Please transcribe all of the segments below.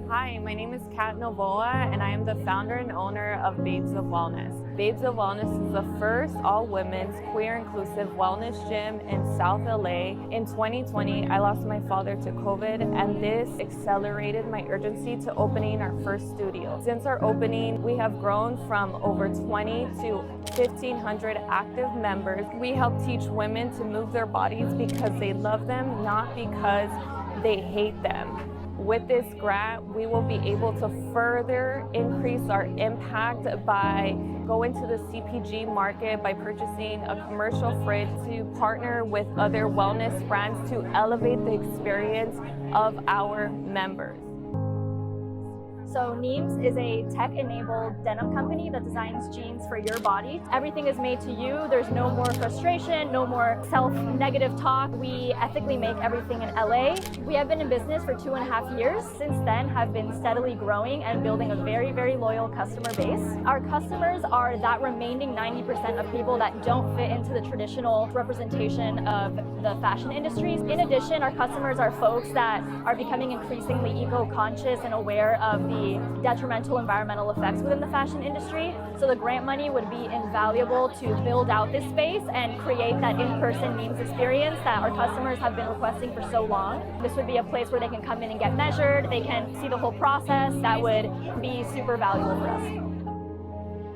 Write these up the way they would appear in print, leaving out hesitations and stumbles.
Hi, my name is Kat Novoa, and I am the founder and owner of Babes of Wellness. Babes of Wellness is the first all-women's, queer-inclusive wellness gym in South LA. In 2020, I lost my father to COVID, and this accelerated my urgency to opening our first studio. Since our opening, we have grown from over 20 to 1,500 active members. We help teach women to move their bodies because they love them, not because they hate them. With this grant, we will be able to further increase our impact by going to the CPG market by purchasing a commercial fridge to partner with other wellness brands to elevate the experience of our members. So Neems is a tech-enabled denim company that designs jeans for your body. Everything is made to you. There's no more frustration, no more self-negative talk. We ethically make everything in LA. We have been in business for 2.5 years. Since then, have been steadily growing and building a very, very loyal customer base. Our customers are that remaining 90% of people that don't fit into the traditional representation of the fashion industries. In addition, our customers are folks that are becoming increasingly eco-conscious and aware of the detrimental environmental effects within the fashion industry. So the grant money would be invaluable to build out this space and create that in-person Neems experience that our customers have been requesting for so long. This would be a place where they can come in and get measured, they can see the whole process. That would be super valuable for us.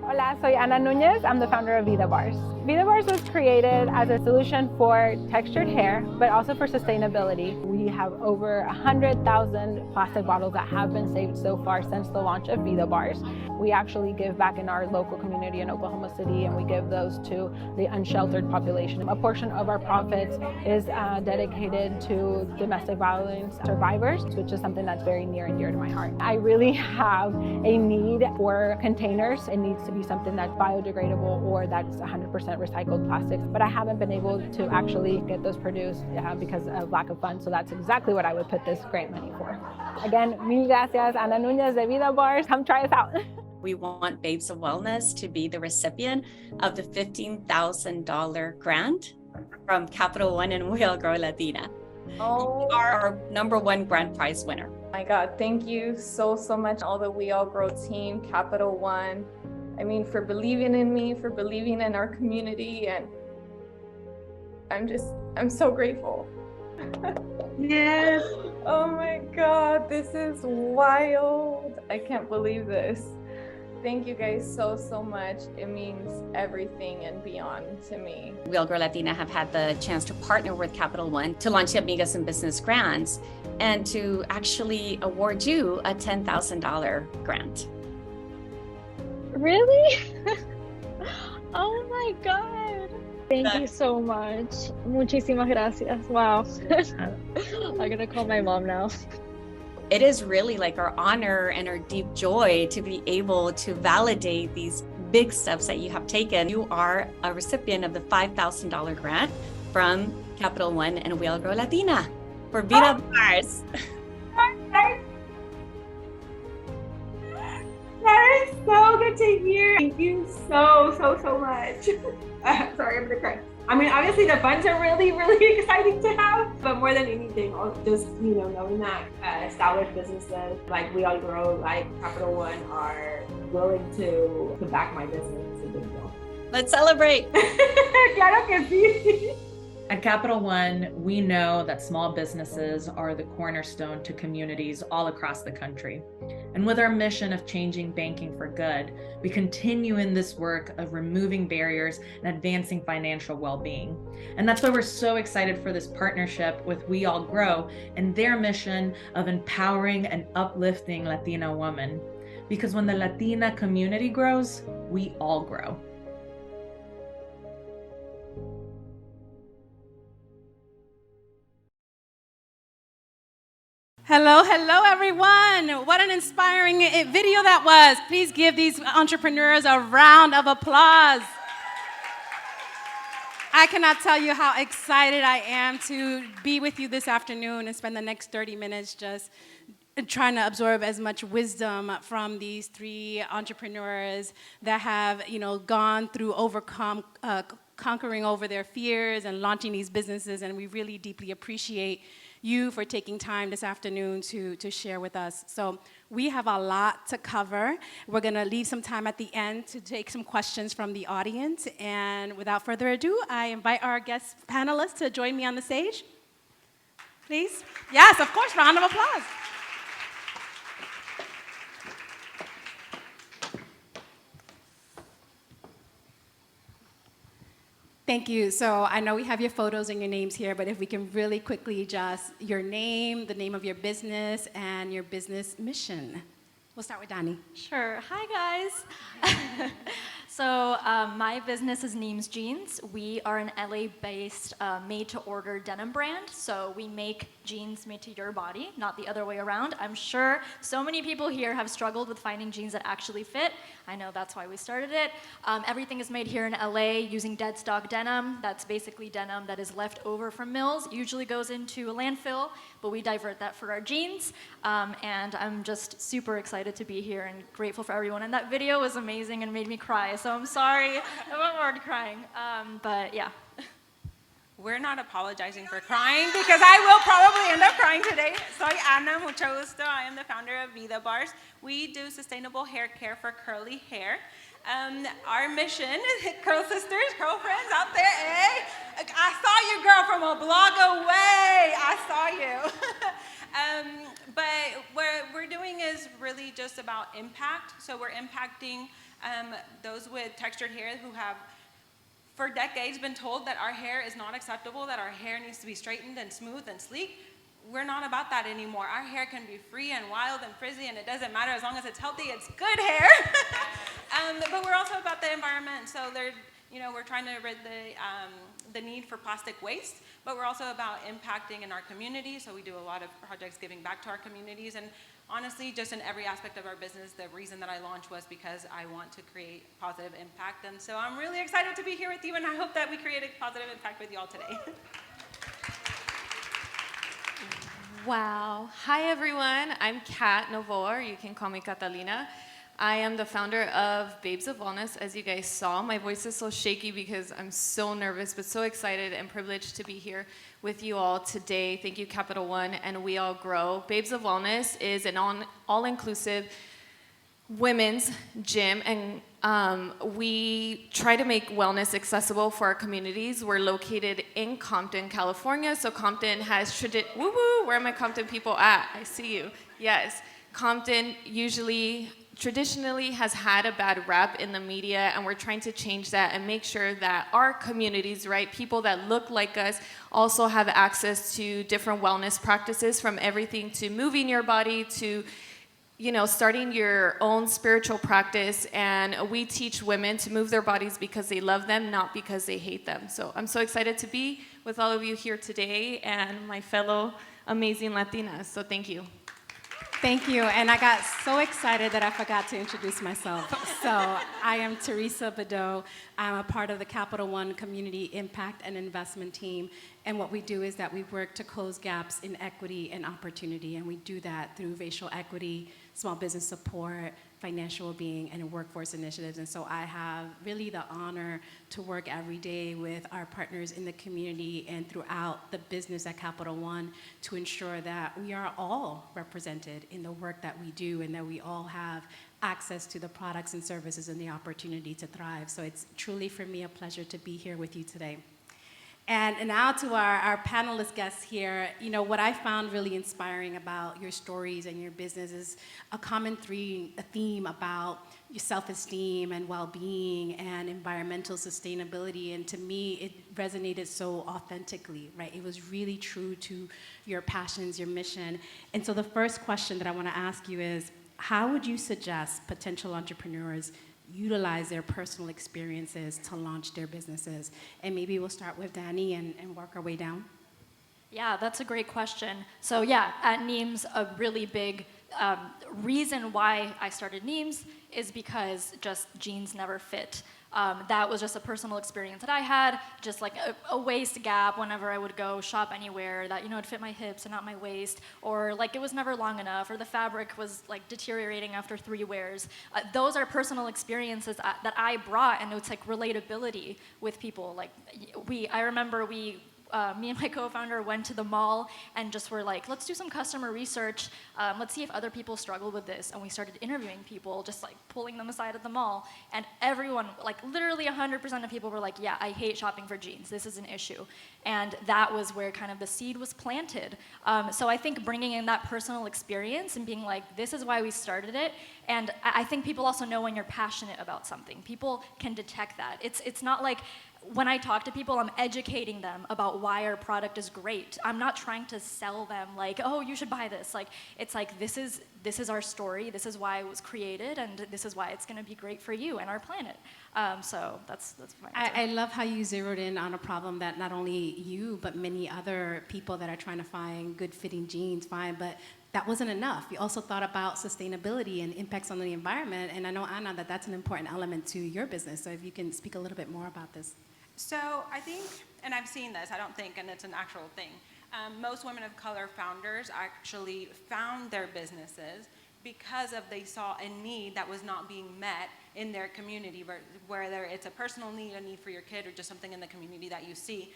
Hola, soy Ana Núñez. I'm the founder of Vida Bars. Vida Bars was created as a solution for textured hair, but also for sustainability. We have over 100,000 plastic bottles that have been saved so far since the launch of Vida Bars. We actually give back in our local community in Oklahoma City, and we give those to the unsheltered population. A portion of our profits is dedicated to domestic violence survivors, which is something that's very near and dear to my heart. I really have a need for containers. It needs to be something that's biodegradable or that's 100% recycled plastics, but I haven't been able to actually get those produced because of lack of funds, so that's exactly what I would put this grant money for. Again, mil gracias, Ana Núñez de Vida Bars. Come try us out. We want Babes of Wellness to be the recipient of the $15,000 grant from Capital One and We All Grow Latina. Oh, You are our #1 grand prize winner. my God, thank you so much, all the We All Grow team, Capital One. I mean, for believing in me, for believing in our community, and I'm so grateful. Yes. Oh my God, this is wild. I can't believe this. Thank you guys so much. It means everything and beyond to me. We All Grow Latina have had the chance to partner with Capital One to launch the Amigas in Business grants and to actually award you a $10,000 grant. Really? Oh my God. Thank you so much. Muchísimas gracias. Wow. I'm gonna call my mom now. It is really like our honor and our deep joy to be able to validate these big steps that you have taken. You are a recipient of the $5,000 grant from Capital One and We All Grow Latina for Vida Bars. That is so good to hear. Thank you so much. Sorry, I'm gonna cry. I mean, obviously the funds are really exciting to have, but more than anything, just knowing that established businesses like We All Grow, like Capital One, are willing to back my business is a big deal. Let's celebrate. Claro que sí. At Capital One, we know that small businesses are the cornerstone to communities all across the country. And with our mission of changing banking for good, we continue in this work of removing barriers and advancing financial well-being. And that's why we're so excited for this partnership with We All Grow and their mission of empowering and uplifting Latina women. Because when the Latina community grows, we all grow. Hello, everyone. What an inspiring video that was. Please give these entrepreneurs a round of applause. I cannot tell you how excited I am to be with you this afternoon and spend the next 30 minutes just trying to absorb as much wisdom from these three entrepreneurs that have, gone through conquering over their fears and launching these businesses, and we really deeply appreciate you for taking time this afternoon to share with us. So we have a lot to cover. We're gonna leave some time at the end to take some questions from the audience. And without further ado, I invite our guest panelists to join me on the stage. Please. Yes, of course, round of applause. Thank you. So I know we have your photos and your names here, but if we can really quickly just your name, the name of your business, and your business mission. We'll start with Dani. Sure. Hi, guys. So my business is Neems Jeans. We are an LA-based made-to-order denim brand. So we make jeans made to your body, not the other way around. I'm sure so many people here have struggled with finding jeans that actually fit. I know that's why we started it. Everything is made here in LA using dead stock denim. That's basically denim that is left over from mills, usually goes into a landfill, but we divert that for our jeans. And I'm just super excited to be here and grateful for everyone. And that video was amazing and made me cry, so I'm sorry. I'm already crying, but yeah. We're not apologizing for crying because I will probably end up crying today. Soy Ana, mucho gusto. I am the founder of Vida Bars. We do sustainable hair care for curly hair. Our mission, curl sisters, curl friends out there, eh? I saw you, girl, from a blog away. I saw you. But what we're doing is really just about impact. So we're impacting those with textured hair who have for decades been told that our hair is not acceptable, that our hair needs to be straightened and smooth and sleek. We're not about that anymore. Our hair can be free and wild and frizzy, and it doesn't matter as long as it's healthy, it's good hair. But we're also about the environment. So we're trying to rid the need for plastic waste, but we're also about impacting in our community. So we do a lot of projects giving back to our communities. And honestly, just in every aspect of our business, the reason that I launched was because I want to create positive impact. And so I'm really excited to be here with you, and I hope that we create a positive impact with you all today. Wow. Hi, everyone. I'm Kat Novoa, or you can call me Catalina. I am the founder of Babes of Wellness. As you guys saw, my voice is so shaky because I'm so nervous, but so excited and privileged to be here with you all today. Thank you, Capital One and We All Grow. Babes of Wellness is an all-inclusive women's gym, and we try to make wellness accessible for our communities. We're located in Compton, California, so Compton has woo-woo, where are my Compton people at? I see you. Yes, Compton traditionally has had a bad rep in the media, and we're trying to change that and make sure that our communities, right, people that look like us also have access to different wellness practices, from everything to moving your body to starting your own spiritual practice. And we teach women to move their bodies because they love them, not because they hate them. So I'm so excited to be with all of you here today and my fellow amazing Latinas. So thank you. Thank you, and I got so excited that I forgot to introduce myself. So I am Teresa Badeau. I'm a part of the Capital One Community Impact and Investment Team, and what we do is that we work to close gaps in equity and opportunity, and we do that through racial equity, small business support, financial well-being, and workforce initiatives. And so I have really the honor to work every day with our partners in the community and throughout the business at Capital One to ensure that we are all represented in the work that we do and that we all have access to the products and services and the opportunity to thrive. So it's truly for me a pleasure to be here with you today. And now to our panelist guests here, what I found really inspiring about your stories and your business is a common theme about your self-esteem and well-being and environmental sustainability. And to me, it resonated so authentically, right? It was really true to your passions, your mission. And so the first question that I want to ask you is, how would you suggest potential entrepreneurs utilize their personal experiences to launch their businesses? And maybe we'll start with Dani and work our way down. Yeah, that's a great question. So yeah, at Neems, a really big reason why I started Neems is because just jeans never fit. That was just a personal experience that I had, just like a waist gap whenever I would go shop anywhere that, it fit my hips and not my waist, or like it was never long enough, or the fabric was like deteriorating after 3 wears. Those are personal experiences that I brought, and it's like relatability with people. Like I remember we me and my co-founder went to the mall and just were like, let's do some customer research. Let's see if other people struggle with this. And we started interviewing people, just like pulling them aside at the mall. And everyone, like literally 100% of people were like, yeah, I hate shopping for jeans. This is an issue. And that was where kind of the seed was planted. So I think bringing in that personal experience and being like, this is why we started it. And I think people also know when you're passionate about something. People can detect that. It's not like, when I talk to people, I'm educating them about why our product is great. I'm not trying to sell them like, oh, you should buy this. Like, it's like, this is our story, this is why it was created, and this is why it's gonna be great for you and our planet. So that's my answer. I love how you zeroed in on a problem that not only you, but many other people that are trying to find good fitting jeans find, but that wasn't enough. You also thought about sustainability and impacts on the environment, and I know, Anna, that that's an important element to your business. So if you can speak a little bit more about this. So I think, and I've seen this, I don't think, and it's an actual thing, most women of color founders actually found their businesses because of they saw a need that was not being met in their community, whether it's a personal need, a need for your kid, or just something in the community that you see.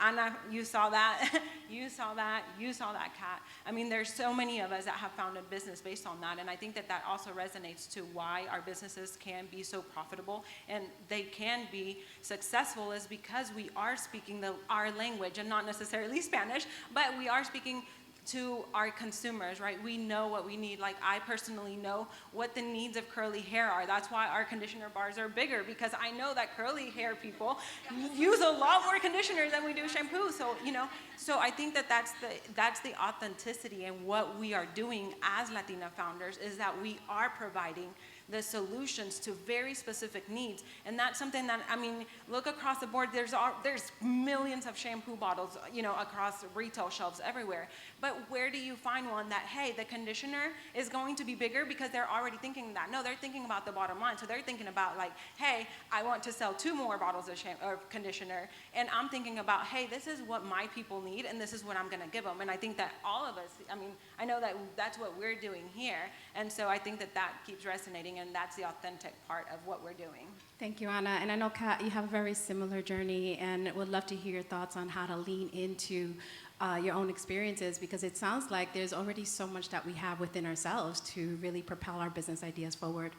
Anna, you saw that, you saw that, you saw that, Kat. I mean, there's so many of us that have founded business based on that, and I think that that also resonates to why our businesses can be so profitable and they can be successful, is because we are speaking our language, and not necessarily Spanish, but we are speaking to our consumers, right? We know what we need. Like, I personally know what the needs of curly hair are. That's why our conditioner bars are bigger, because I know that curly hair people use a lot more conditioner than we do shampoo. So, you know, so I think that that's the authenticity, and what we are doing as Latina founders is that we are providing the solutions to very specific needs. And that's something that, I mean, look across the board, there's millions of shampoo bottles, you know, across retail shelves everywhere. But where do you find one that, hey, the conditioner is going to be bigger because they're already thinking that? No, they're thinking about the bottom line. So they're thinking about like, hey, I want to sell 2 more bottles of conditioner. And I'm thinking about, hey, this is what my people need, and this is what I'm gonna give them. And I think that all of us, I mean, I know that that's what we're doing here. And so I think that that keeps resonating, and that's the authentic part of what we're doing. Thank you, Anna. And I know, Kat, you have a very similar journey, and would love to hear your thoughts on how to lean into your own experiences, because it sounds like there's already so much that we have within ourselves to really propel our business ideas forward.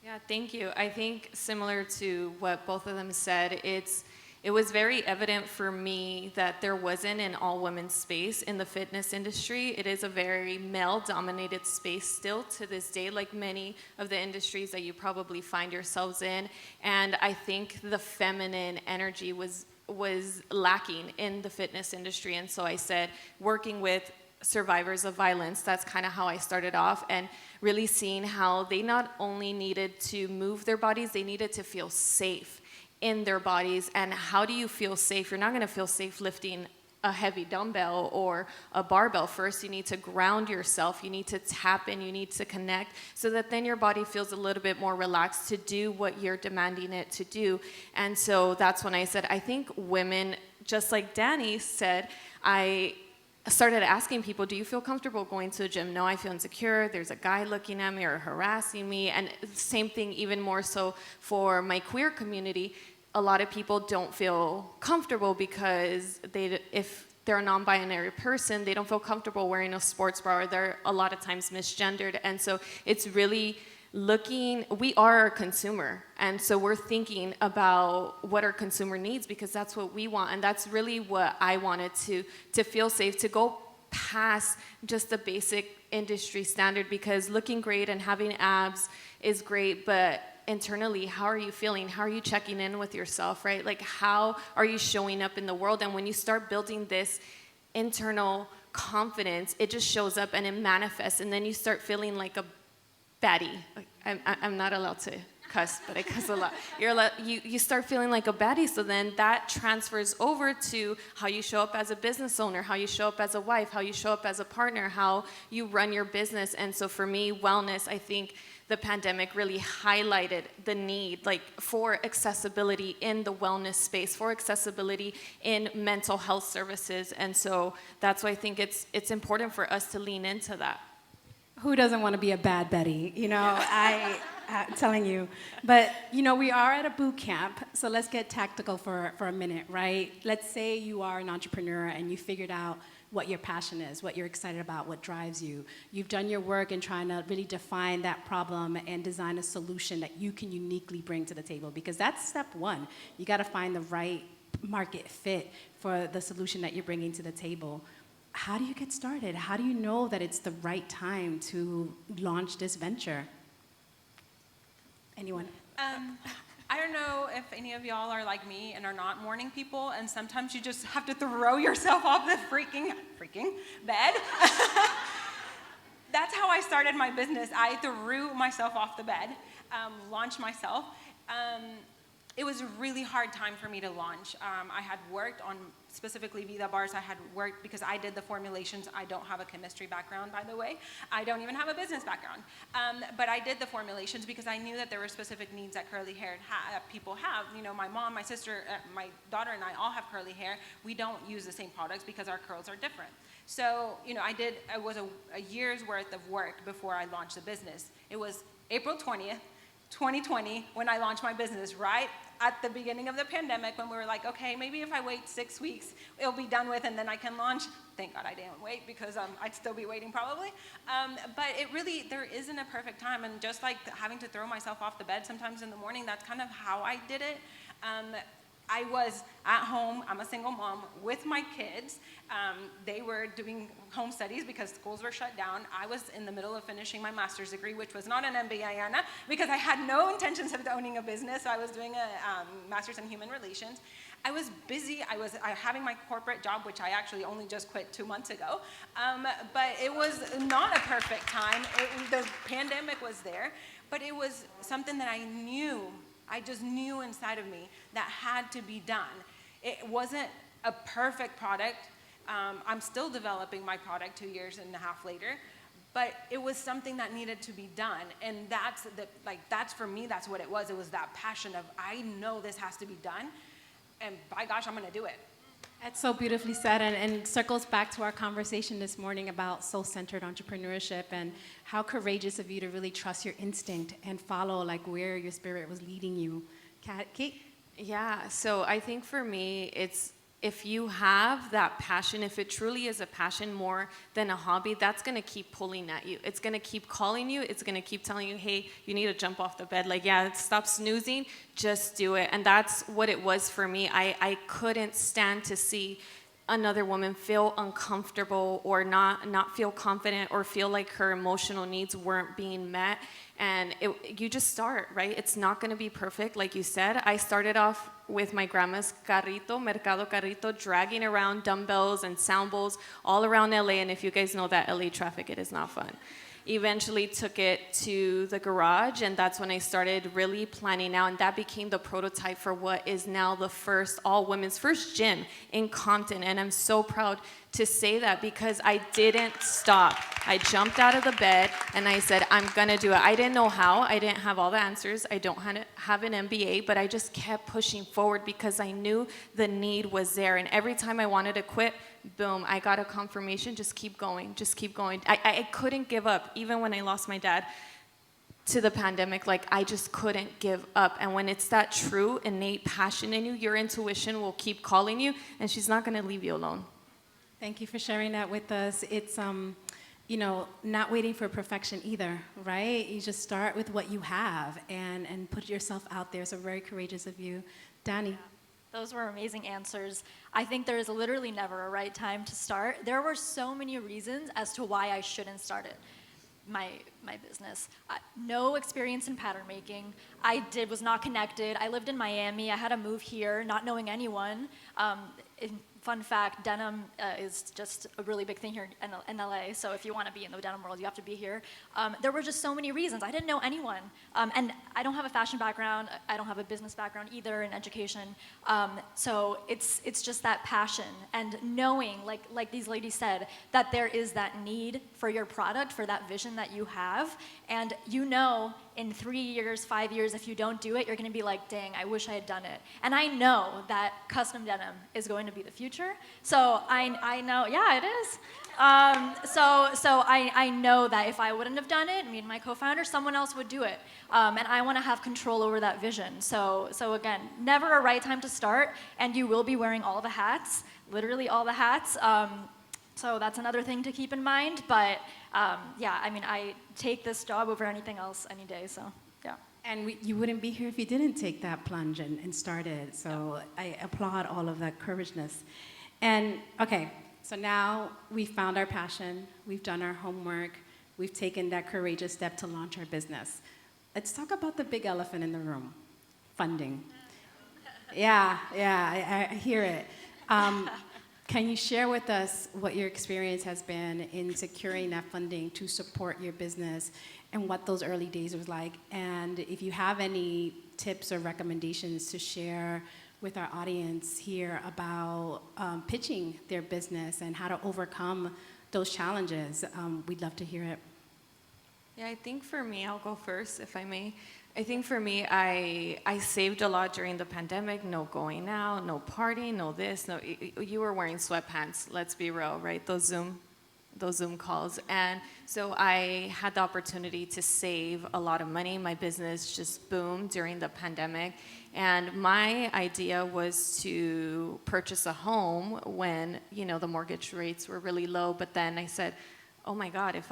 Yeah, thank you. I think similar to what both of them said, it was very evident for me that there wasn't an all-women space in the fitness industry. It is a very male-dominated space still to this day, like many of the industries that you probably find yourselves in. And I think the feminine energy was lacking in the fitness industry. And so I said, working with survivors of violence, that's kind of how I started off, and really seeing how they not only needed to move their bodies, they needed to feel safe in their bodies. And how do you feel safe? You're not going to feel safe lifting a heavy dumbbell or a barbell. First, you need to ground yourself. You need to tap in. You need to connect so that then your body feels a little bit more relaxed to do what you're demanding it to do. And so that's when I said, I think women, just like Danny said, I started asking people, do you feel comfortable going to the gym? No, I feel insecure. There's a guy looking at me or harassing me. And same thing, even more so for my queer community. A lot of people don't feel comfortable because if they're a non-binary person, they don't feel comfortable wearing a sports bra, or they're a lot of times misgendered. And so it's really we are a consumer, and so we're thinking about what our consumer needs, because that's what we want. And that's really what I wanted, to feel safe, to go past just the basic industry standard, because looking great and having abs is great, but internally, how are you feeling? How are you checking in with yourself, right? Like, how are you showing up in the world? And when you start building this internal confidence, it just shows up and it manifests, and then you start feeling like a baddie. I'm not allowed to cuss, but I cuss a lot. You start feeling like a baddie, so then that transfers over to how you show up as a business owner, how you show up as a wife, how you show up as a partner, how you run your business. And so for me, wellness, I think the pandemic really highlighted the need, like, for accessibility in the wellness space, for accessibility in mental health services. And so that's why I think it's important for us to lean into that. Who doesn't want to be a bad Betty? You know, telling you. But, you know, we are at a boot camp, so let's get tactical for a minute, right? Let's say you are an entrepreneur and you figured out what your passion is, what you're excited about, what drives you. You've done your work in trying to really define that problem and design a solution that you can uniquely bring to the table, because that's step one. You got to find the right market fit for the solution that you're bringing to the table. How do you get started? How do you know that it's the right time to launch this venture? Anyone? I don't know if any of y'all are like me and are not morning people, and sometimes you just have to throw yourself off the freaking bed. That's how I started my business. I threw myself off the bed, launched myself. It was a really hard time for me to launch. I had worked on specifically Vida Bars. I had worked because I did the formulations. I don't have a chemistry background, by the way. I don't even have a business background. But I did the formulations because I knew that there were specific needs that curly hair people have. You know, my mom, my sister, my daughter and I all have curly hair. We don't use the same products because our curls are different. So, you know, it was a year's worth of work before I launched the business. It was April 20th, 2020, when I launched my business, right at the beginning of the pandemic, when we were like, okay, maybe if I wait 6 weeks, it'll be done with and then I can launch. Thank God I didn't wait, because I'd still be waiting probably. But it really, there isn't a perfect time. And just like having to throw myself off the bed sometimes in the morning, that's kind of how I did it. I was at home, I'm a single mom, with my kids. They were doing home studies because schools were shut down. I was in the middle of finishing my master's degree, which was not an MBA, Anna, because I had no intentions of owning a business. I was doing a master's in human relations. I was busy. I was having my corporate job, which I actually only just quit 2 months ago. But it was not a perfect time. The pandemic was there, but it was something that I just knew inside of me that had to be done. It wasn't a perfect product. I'm still developing my product 2.5 years later, but it was something that needed to be done. And that's for me, that's what it was. It was that passion of, I know this has to be done, and by gosh, I'm gonna do it. That's so beautifully said, and circles back to our conversation this morning about soul-centered entrepreneurship and how courageous of you to really trust your instinct and follow like where your spirit was leading you. Kate? Yeah, so I think for me, it's if you have that passion, if it truly is a passion more than a hobby, that's gonna keep pulling at you. It's gonna keep calling you. It's gonna keep telling you, hey, you need to jump off the bed. Like, yeah, stop snoozing, just do it. And that's what it was for me. I couldn't stand to see another woman feel uncomfortable or not feel confident or feel like her emotional needs weren't being met. And you just start, right? It's not gonna be perfect, like you said. I started off with my grandma's carrito, mercado carrito, dragging around dumbbells and sound bowls all around LA. And if you guys know that LA traffic, it is not fun. Eventually took it to the garage, and that's when I started really planning out, and that became the prototype for what is now the first all-women's first gym in Compton. And I'm so proud to say that because I didn't stop. I jumped out of the bed and I said, I'm gonna do it. I didn't know how. I didn't have all the answers. I don't have an MBA, but I just kept pushing forward because I knew the need was there. And every time I wanted to quit, boom, I got a confirmation, just keep going, just keep going. I couldn't give up, even when I lost my dad to the pandemic. Like, I just couldn't give up. And when it's that true, innate passion in you, your intuition will keep calling you, and she's not gonna leave you alone. Thank you for sharing that with us. It's, you know, not waiting for perfection either, right? You just start with what you have and put yourself out there. So very courageous of you. Danny. Those were amazing answers. I think there is literally never a right time to start. There were so many reasons as to why I shouldn't start it. My business. No experience in pattern making. Was not connected. I lived in Miami. I had to move here, not knowing anyone. Fun fact, denim is just a really big thing here in LA, so if you want to be in the denim world, you have to be here. There were just so many reasons. I didn't know anyone, and I don't have a fashion background. I don't have a business background either in education. So it's just that passion and knowing, like these ladies said, that there is that need for your product, for that vision that you have, and you know in 3 years, 5 years, if you don't do it, you're going to be like, dang, I wish I had done it. And I know that custom denim is going to be the future. So I know, yeah, it is. So I know that if I wouldn't have done it, me and my co-founder, someone else would do it. And I want to have control over that vision. So again, never a right time to start, and you will be wearing all the hats, literally all the hats. So that's another thing to keep in mind. But yeah, I mean, I take this job over anything else any day. So yeah. And you wouldn't be here if you didn't take that plunge and start it. So I applaud all of that courageousness. And okay, so now we've found our passion, we've done our homework, we've taken that courageous step to launch our business. Let's talk about the big elephant in the room, funding. Yeah, I hear it. Can you share with us what your experience has been in securing that funding to support your business and what those early days was like? And if you have any tips or recommendations to share with our audience here about pitching their business and how to overcome those challenges, we'd love to hear it. Yeah, I think for me, I'll go first if I may. I think for me, I saved a lot during the pandemic. No going out, no partying, no this, no. You were wearing sweatpants. Let's be real, right? Those Zoom calls, and so I had the opportunity to save a lot of money. My business just boomed during the pandemic, and my idea was to purchase a home when the mortgage rates were really low. But then I said, oh my God, if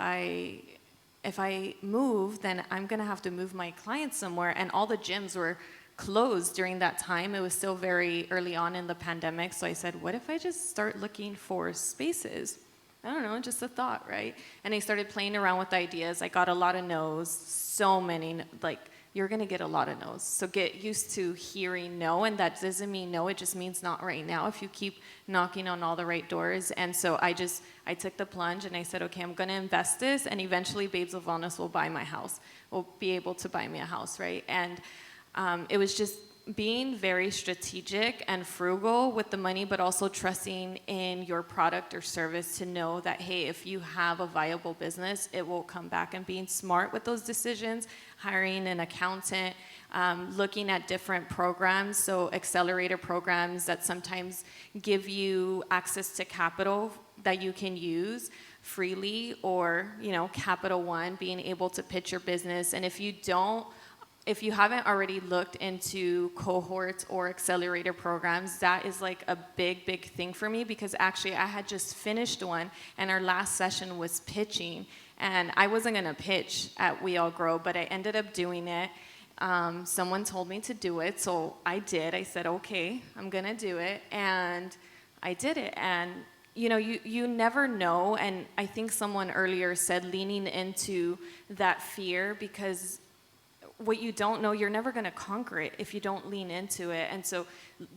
I move, then I'm gonna have to move my clients somewhere. And all the gyms were closed during that time. It was still very early on in the pandemic. So I said, what if I just start looking for spaces? I don't know, just a thought, right? And I started playing around with ideas. I got a lot of no's, so many, like, you're gonna get a lot of no's. So get used to hearing no, and that doesn't mean no, it just means not right now if you keep knocking on all the right doors. And so I took the plunge and I said, okay, I'm gonna invest this, and eventually Babes of Wellness will buy my house, will be able to buy me a house, right? And it was just being very strategic and frugal with the money, but also trusting in your product or service to know that, hey, if you have a viable business, it will come back, and being smart with those decisions, hiring an accountant, looking at different programs, so accelerator programs that sometimes give you access to capital that you can use freely, or, Capital One, being able to pitch your business. And if you haven't already looked into cohorts or accelerator programs, that is like a big, big thing for me, because actually I had just finished one and our last session was pitching, and I wasn't gonna pitch at We All Grow, but I ended up doing it. Someone told me to do it, so I did. I said, okay, I'm gonna do it, and I did it. And you never know, and I think someone earlier said leaning into that fear, because what you don't know, you're never going to conquer it if you don't lean into it. And so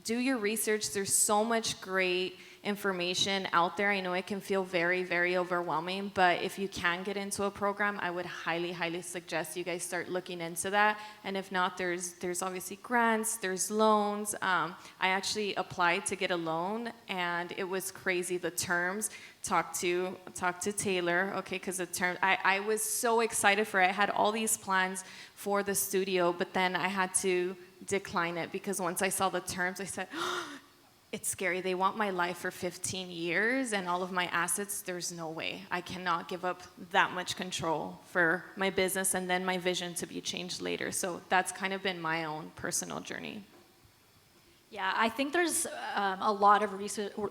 do your research. There's so much great information out there. I know it can feel very, very overwhelming, but if you can get into a program, I would highly, highly suggest you guys start looking into that. And if not, there's obviously grants, there's loans. I actually applied to get a loan, and it was crazy, the terms. Talk to Taylor, okay, because the term, I was so excited for it. I had all these plans for the studio, but then I had to decline it, because once I saw the terms, I said, oh, it's scary. They want my life for 15 years and all of my assets. There's no way. I cannot give up that much control for my business and then my vision to be changed later. So that's kind of been my own personal journey. Yeah, I think there's a lot of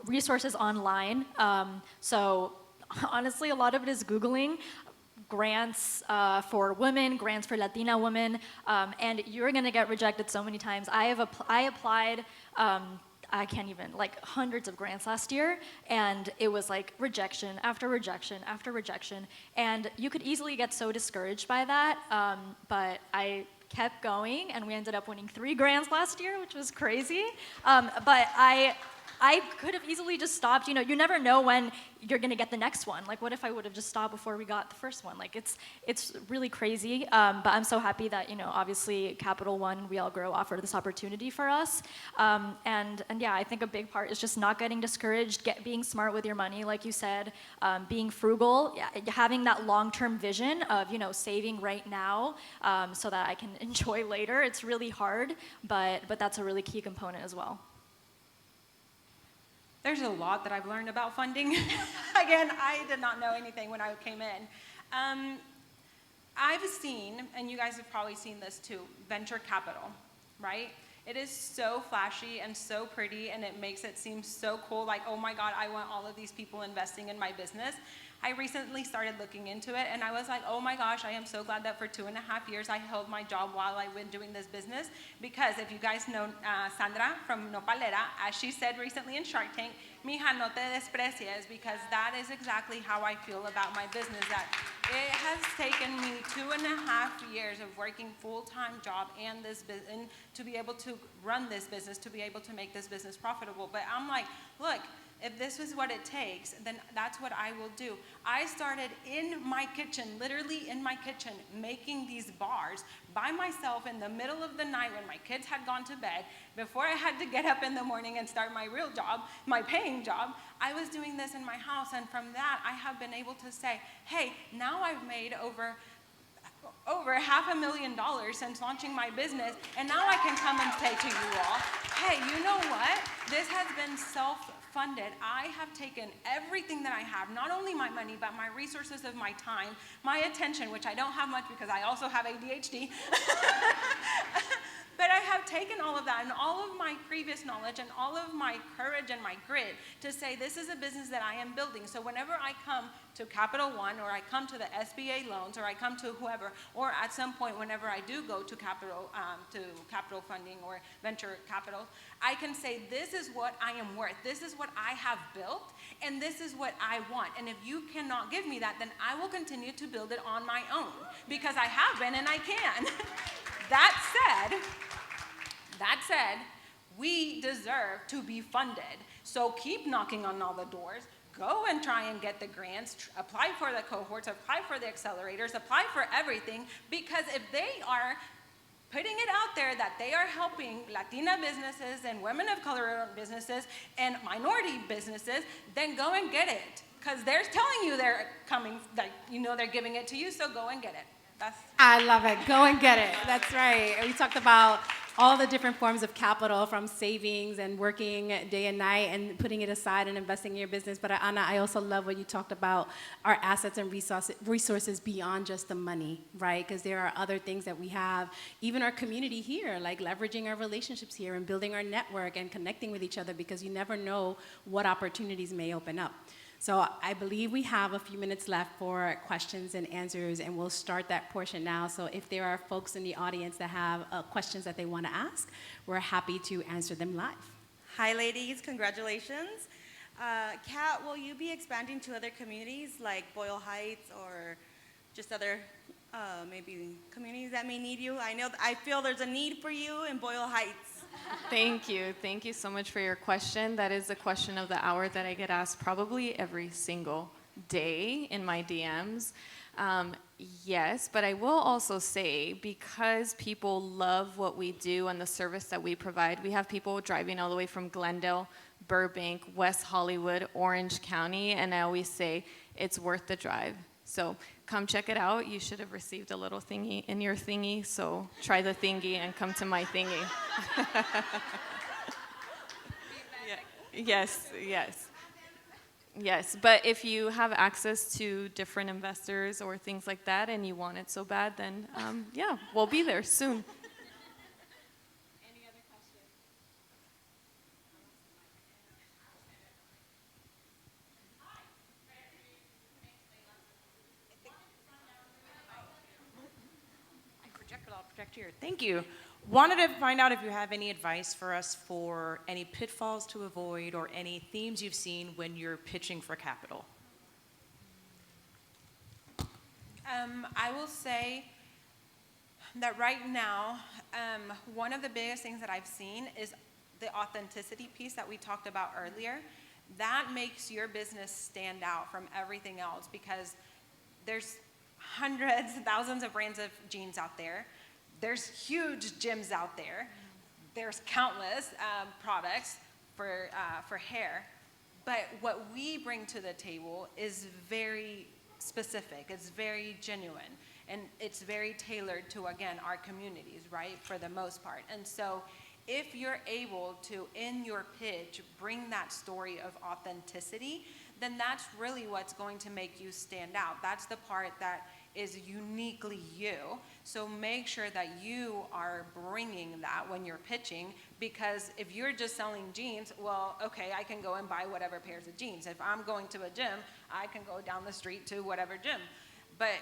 resources online. So honestly, a lot of it is Googling grants for women, grants for Latina women, and you're gonna get rejected so many times. I applied, I can't even, like hundreds of grants last year, and it was like rejection after rejection after rejection, and you could easily get so discouraged by that, but I kept going, and we ended up winning 3 grants last year, which was crazy. But I could have easily just stopped. You know, you never know when you're gonna get the next one. Like, what if I would have just stopped before we got the first one? Like, it's really crazy. But I'm so happy that, you know, obviously Capital One, We All Grow offered this opportunity for us. And yeah, I think a big part is just not getting discouraged, being smart with your money, like you said, being frugal, having that long-term vision of, you know, saving right now so that I can enjoy later. It's really hard, but that's a really key component as well. There's a lot that I've learned about funding. Again, I did not know anything when I came in. I've seen, and you guys have probably seen this too, venture capital, right? It is so flashy and so pretty, and it makes it seem so cool, like, oh my God, I want all of these people investing in my business. I recently started looking into it, and I was like, oh my gosh, I am so glad that for 2.5 years I held my job while I've been doing this business, because if you guys know Sandra from Nopalera, as she said recently in Shark Tank, mija, no te desprecies, because that is exactly how I feel about my business, that it has taken me 2.5 years of working full-time job and this business to be able to run this business, to be able to make this business profitable. But I'm like, look, if this is what it takes, then that's what I will do. I started in my kitchen, literally in my kitchen, making these bars by myself in the middle of the night when my kids had gone to bed, before I had to get up in the morning and start my real job, my paying job. I was doing this in my house, and from that, I have been able to say, hey, now I've made over $500,000 since launching my business, and now I can come and say to you all, hey, you know what? This has been self-funded. I have taken everything that I have, not only my money, but my resources of my time, my attention, which I don't have much because I also have ADHD. But I have taken all of that and all of my previous knowledge and all of my courage and my grit to say this is a business that I am building. So whenever I come to Capital One, or I come to the SBA loans, or I come to whoever, or at some point whenever I do go to capital funding or venture capital, I can say this is what I am worth. This is what I have built, and this is what I want. And if you cannot give me that, then I will continue to build it on my own, because I have been and I can. That said, we deserve to be funded. So keep knocking on all the doors. Go and try and get the grants, apply for the cohorts, apply for the accelerators, apply for everything, because if they are putting it out there that they are helping Latina businesses and women of color businesses and minority businesses, then go and get it. Because they're telling you they're coming, like, you know, they're giving it to you, so go and get it. I love it. Go and get it. That's right. We talked about all the different forms of capital, from savings and working day and night and putting it aside and investing in your business. But Ana, I also love what you talked about, our assets and resources beyond just the money, right? Because there are other things that we have, even our community here, like leveraging our relationships here and building our network and connecting with each other, because you never know what opportunities may open up. So I believe we have a few minutes left for questions and answers, and we'll start that portion now. So if there are folks in the audience that have questions that they want to ask, we're happy to answer them live. Hi, ladies. Congratulations. Kat, will you be expanding to other communities like Boyle Heights, or just other maybe communities that may need you? I feel there's a need for you in Boyle Heights. Thank you. Thank you so much for your question. That is the question of the hour that I get asked probably every single day in my DMs. Yes, but I will also say, because people love what we do and the service that we provide, we have people driving all the way from Glendale, Burbank, West Hollywood, Orange County, and I always say it's worth the drive. So come check it out. You should have received a little thingy in your thingy, so try the thingy and come to my thingy. Yes. Yes, but if you have access to different investors or things like that and you want it so bad, then yeah, we'll be there soon. Any other questions? I'll project here. Thank you. Wanted to find out if you have any advice for us for any pitfalls to avoid or any themes you've seen when you're pitching for capital. I will say that right now, one of the biggest things that I've seen is the authenticity piece that we talked about earlier, that makes your business stand out from everything else, because there's hundreds, thousands of brands of jeans out there. There's huge gyms out there. There's countless products for hair. But what we bring to the table is very specific. It's very genuine. And it's very tailored to, again, our communities, right, for the most part. And so if you're able to, in your pitch, bring that story of authenticity, then that's really what's going to make you stand out. That's the part that is uniquely you. So make sure that you are bringing that when you're pitching, because if you're just selling jeans, well, okay, I can go and buy whatever pairs of jeans. If I'm going to a gym, I can go down the street to whatever gym. But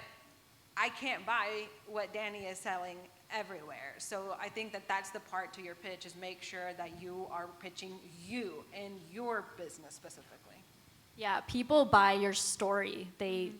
I can't buy what Danny is selling everywhere. So I think that that's the part to your pitch, is make sure that you are pitching you and your business specifically. Yeah, people buy your story. They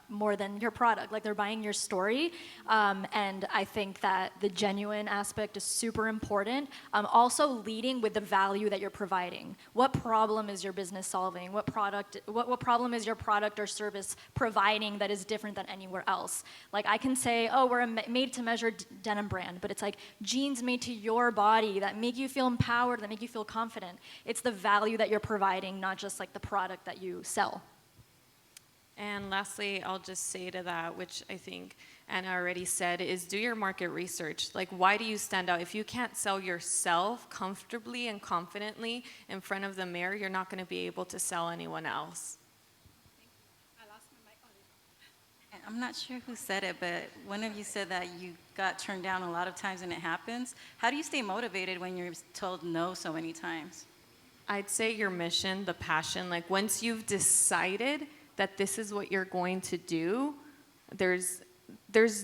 more than your product. Like, they're buying your story. And I think that the genuine aspect is super important. Also leading with the value that you're providing. What problem is your business solving? What problem is your product or service providing that is different than anywhere else? Like, I can say, oh, we're a made-to-measure denim brand, but it's like jeans made to your body that make you feel empowered, that make you feel confident. It's the value that you're providing, not just like the product that you sell. And lastly, I'll just say to that, which I think Anna already said, is do your market research. Like, why do you stand out? If you can't sell yourself comfortably and confidently in front of the mirror, you're not going to be able to sell anyone else. I'm not sure who said it, but one of you said that you got turned down a lot of times and it happens. How do you stay motivated when you're told no so many times? I'd say your mission, the passion, like once you've decided that this is what you're going to do, there's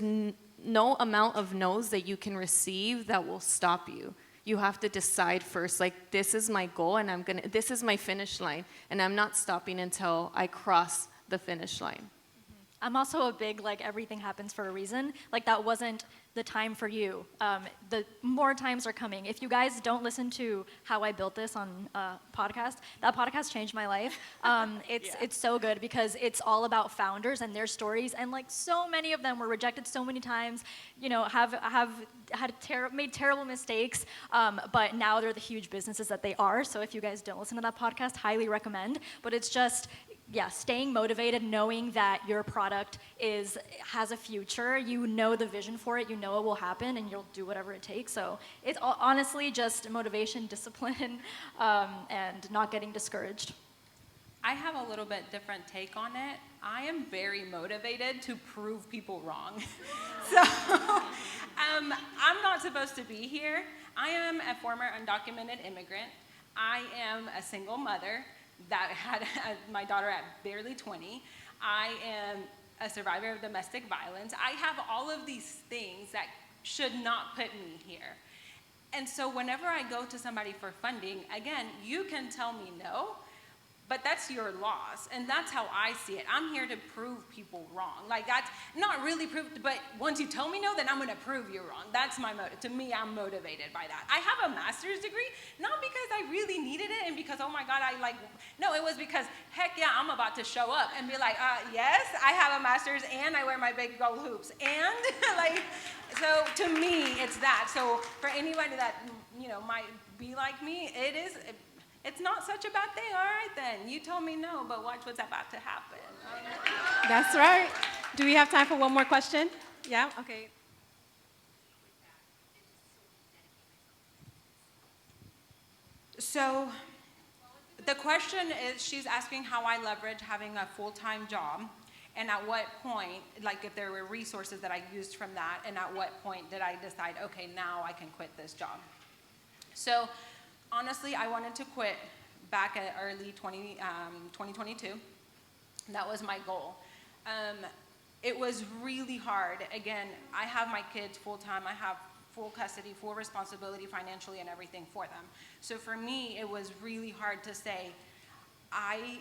no amount of no's that you can receive that will stop you. You have to decide first, like, this is my goal and this is my finish line, and I'm not stopping until I cross the finish line. I'm also a big, like, everything happens for a reason. Like, that wasn't the time for you. The more times are coming. If you guys don't listen to How I Built This on podcast, that podcast changed my life. It's so good because it's all about founders and their stories, and like so many of them were rejected so many times, you know, have made terrible mistakes, but now they're the huge businesses that they are. So if you guys don't listen to that podcast, highly recommend. But it's just, yeah, staying motivated, knowing that your product has a future, you know the vision for it, you know it will happen, and you'll do whatever it takes. So it's honestly just motivation, discipline, and not getting discouraged. I have a little bit different take on it. I am very motivated to prove people wrong. So I'm not supposed to be here. I am a former undocumented immigrant. I am a single mother that had my daughter at barely 20. I am a survivor of domestic violence. I have all of these things that should not put me here. And so whenever I go to somebody for funding, again, you can tell me no, but that's your loss. And that's how I see it. I'm here to prove people wrong. Like, that's not really proof, but once you tell me no, then I'm gonna prove you wrong. That's my motive. To me, I'm motivated by that. I have a master's degree, not because I really needed it and because, oh my God, no, it was because, heck yeah, I'm about to show up and be like, yes, I have a master's and I wear my big gold hoops. And like, so to me, it's that. So for anybody that, you know, might be like me, it's not such a bad thing. All right, then. You told me no, but watch what's about to happen. That's right. Do we have time for one more question? Yeah? Okay. So the question is, she's asking how I leverage having a full-time job, and at what point, like if there were resources that I used from that, and at what point did I decide, okay, now I can quit this job. So honestly, I wanted to quit back at early 2022. That was my goal. It was really hard. Again, I have my kids full-time. I have full custody, full responsibility financially and everything for them. So for me, it was really hard to say, I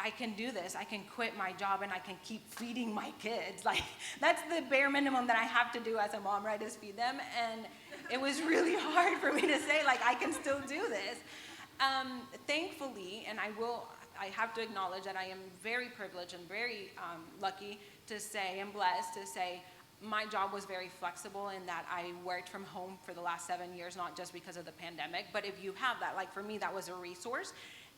I can do this. I can quit my job and I can keep feeding my kids. Like, that's the bare minimum that I have to do as a mom, right, is feed them. And it was really hard for me to say, like, I can still do this. Thankfully, and I have to acknowledge that I am very privileged and very lucky to say, and blessed to say, my job was very flexible in that I worked from home for the last 7 years, not just because of the pandemic, but if you have that, like for me, that was a resource.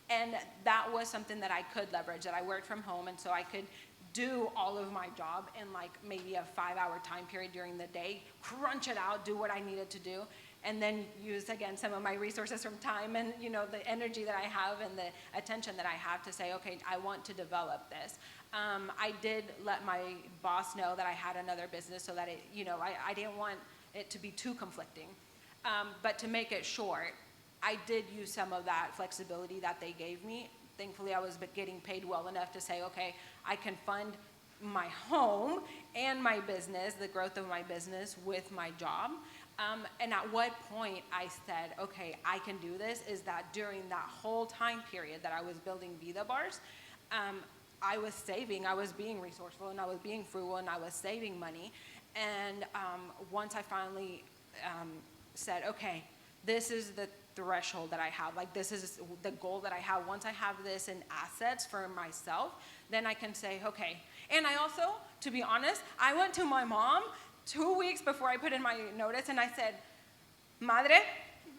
And that was something that I could leverage, that I worked from home, and so I could do all of my job in like maybe a 5-hour time period during the day, crunch it out, do what I needed to do, and then use again some of my resources from time and the energy that I have and the attention that I have to say, okay, I want to develop this. I did let my boss know that I had another business so that it, I didn't want it to be too conflicting. But to make it short, I did use some of that flexibility that they gave me. Thankfully, I was getting paid well enough to say, okay, I can fund my home and my business, the growth of my business with my job. And at what point I said, okay, I can do this, is that during that whole time period that I was building Vida Bars, I was saving, I was being resourceful, and I was being frugal, and I was saving money. And once I finally said, okay, this is the threshold that I have, like this is the goal that I have. Once I have this in assets for myself, then I can say, okay. And I also, to be honest, I went to my mom 2 weeks before I put in my notice, and I said, Madre,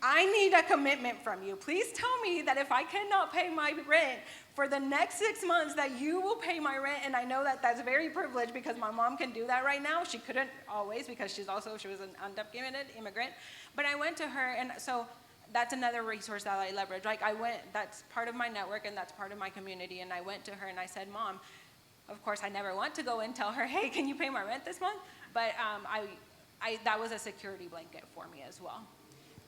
I need a commitment from you. Please tell me that if I cannot pay my rent for the next 6 months, that you will pay my rent. And I know that that's very privileged because my mom can do that right now. She couldn't always because she was an undocumented immigrant. But I went to her, and so that's another resource that I leverage. Like that's part of my network and that's part of my community. And I went to her and I said, Mom, of course I never want to go and tell her, hey, can you pay my rent this month? But that was a security blanket for me as well.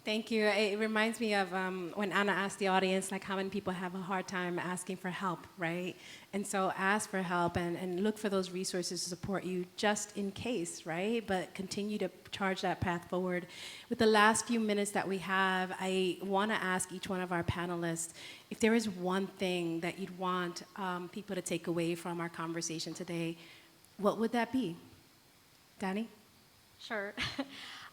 Thank you. It reminds me of when Anna asked the audience, like how many people have a hard time asking for help, right? And so ask for help and look for those resources to support you just in case, right? But continue to charge that path forward. With the last few minutes that we have, I want to ask each one of our panelists if there is one thing that you'd want people to take away from our conversation today, what would that be? Danny? Sure.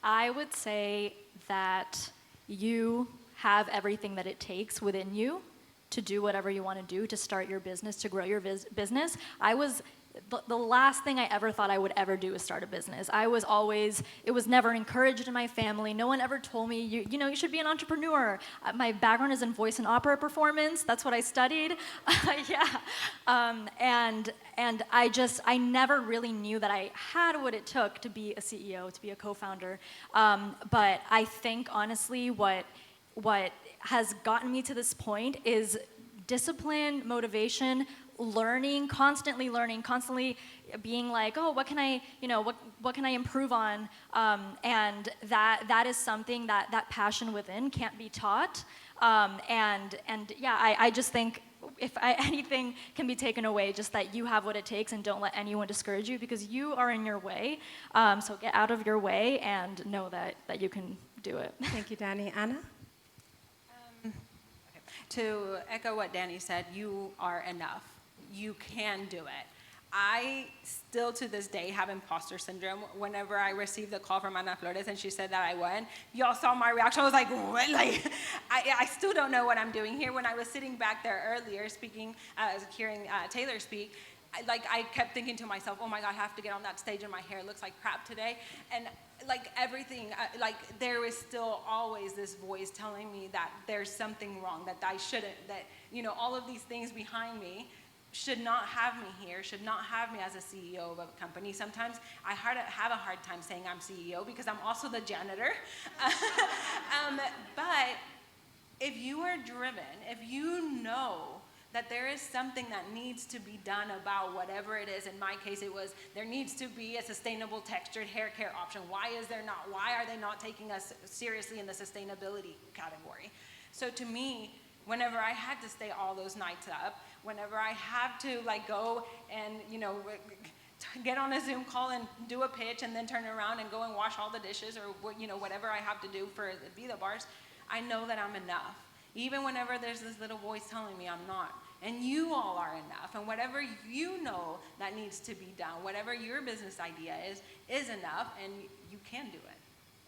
I would say that you have everything that it takes within you to do whatever you want to do, to start your business, to grow your business. The last thing I ever thought I would ever do is start a business. It was never encouraged in my family. No one ever told me, you should be an entrepreneur. My background is in voice and opera performance. That's what I studied. Yeah. And I never really knew that I had what it took to be a CEO, to be a co-founder. But I think, honestly, what has gotten me to this point is discipline, motivation, constantly learning, constantly being like, oh, what can I improve on? And that is something that passion within can't be taught. And yeah, I just think if anything can be taken away, just that you have what it takes and don't let anyone discourage you because you are in your way. So get out of your way and know that you can do it. Thank you, Danny. Anna? To echo what Danny said, you are enough. You can do it. I still to this day have imposter syndrome. Whenever I received the call from Ana Flores and she said that I won, y'all saw my reaction. I was like, what? Like, I still don't know what I'm doing here. When I was sitting back there earlier speaking, hearing Taylor speak, I kept thinking to myself, oh my God, I have to get on that stage and my hair looks like crap today. And like everything, there is still always this voice telling me that there's something wrong, that I shouldn't, that, all of these things behind me should not have me here, should not have me as a CEO of a company. Sometimes I have a hard time saying I'm CEO because I'm also the janitor. But if you are driven, if you know that there is something that needs to be done about whatever it is, in my case it was, there needs to be a sustainable textured hair care option. Why is there not? Why are they not taking us seriously in the sustainability category? So to me, whenever I had to stay all those nights up, whenever I have to go and get on a Zoom call and do a pitch and then turn around and go and wash all the dishes or whatever I have to do for the Vida Bars, I know that I'm enough. Even whenever there's this little voice telling me I'm not. and you all are enough, and whatever you know that needs to be done, whatever your business idea is enough, and you can do it.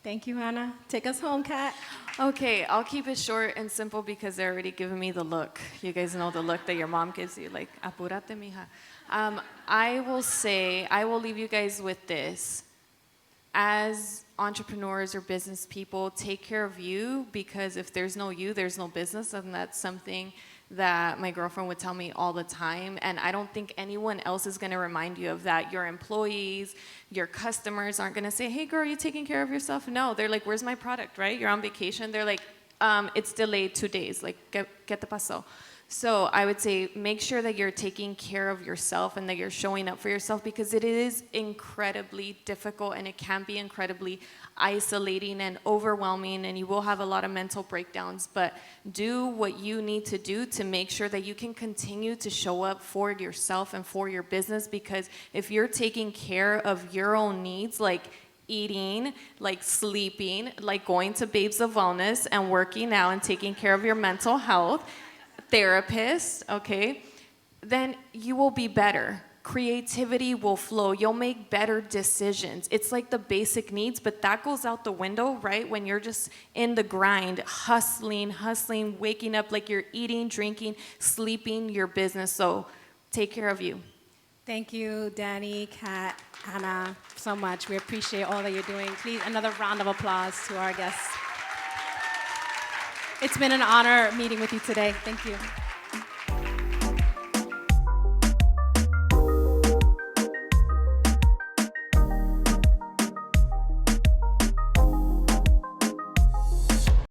Thank you, Hannah. Take us home, Kat. Okay, I'll keep it short and simple because they're already giving me the look. You guys know the look that your mom gives you, like, apúrate, mija. I will leave you guys with this. As entrepreneurs or business people, take care of you, because if there's no you, there's no business, and that's something that my girlfriend would tell me all the time, and I don't think anyone else is going to remind you of that. Your employees, your customers aren't going to say, hey girl, are you taking care of yourself? No, they're like, where's my product, right? You're on vacation. They're like, it's delayed 2 days, like, ¿qué te pasó? So I would say make sure that you're taking care of yourself and that you're showing up for yourself, because it is incredibly difficult and it can be incredibly isolating and overwhelming, and you will have a lot of mental breakdowns. But do what you need to do to make sure that you can continue to show up for yourself and for your business, because if you're taking care of your own needs, like eating, like sleeping, like going to Babes of Wellness and working out and taking care of your mental health, therapist, okay, then you will be better. Creativity will flow. You'll make better decisions. It's like the basic needs, but that goes out the window, right? When you're just in the grind, hustling, waking up, like you're eating, drinking, sleeping, your business. So take care of you. Thank you, Danny, Kat, Hannah, so much. We appreciate all that you're doing. Please, another round of applause to our guests. It's been an honor meeting with you today. Thank you.